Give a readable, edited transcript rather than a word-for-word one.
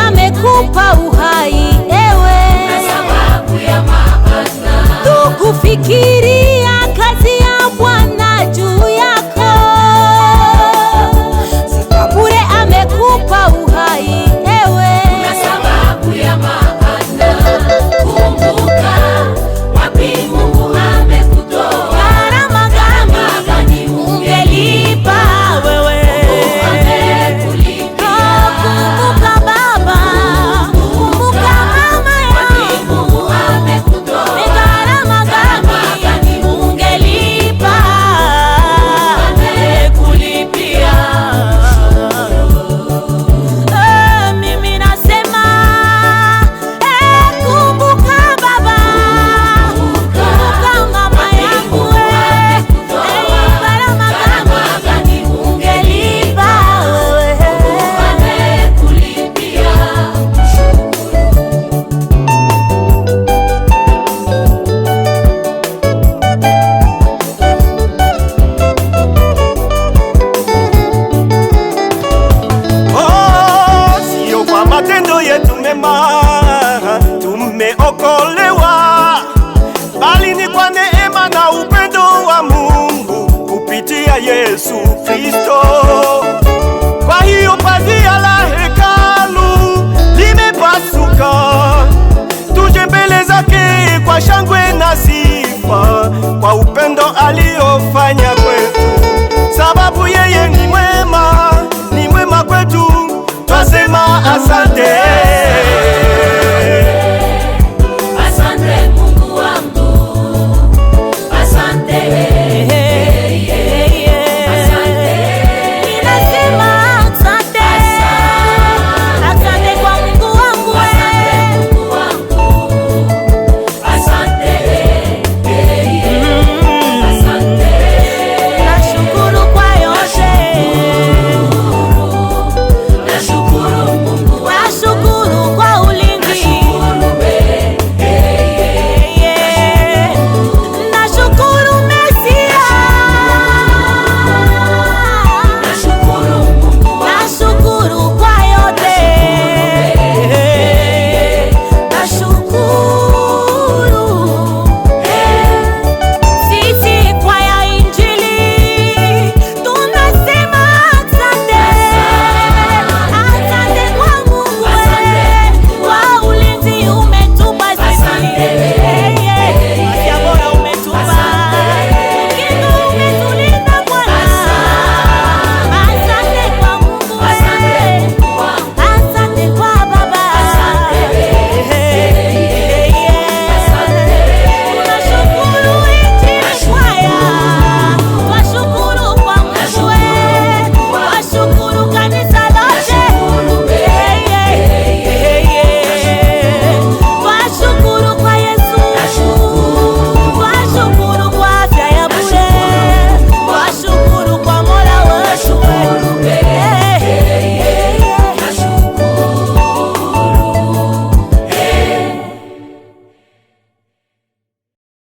amekupa uhai ewe, na sababu ya maana. tukufikiria kazi ya Bwana juu yako, si kwa bure amekupa uhai ewe, na sababu ya maana. Kumbuka wapi Mungu amekutoa, gharama gani ungelipa wewe. amekulipia. Kumbuka baba, kumbuka mama yangu, Mungu amekutoa, ni gharama gani ungelipa amekulipia. mimi nasema kumbuka baba, kumbuka mama yangu, gharama gani ungelipa wewe. Amekulipia. Oh, sio kwa matendo yetu mema tumeokolewa, bali ni kwa neema na upendo wa Mungu kupitia Yesu Kristo. Kwa hiyo pazia la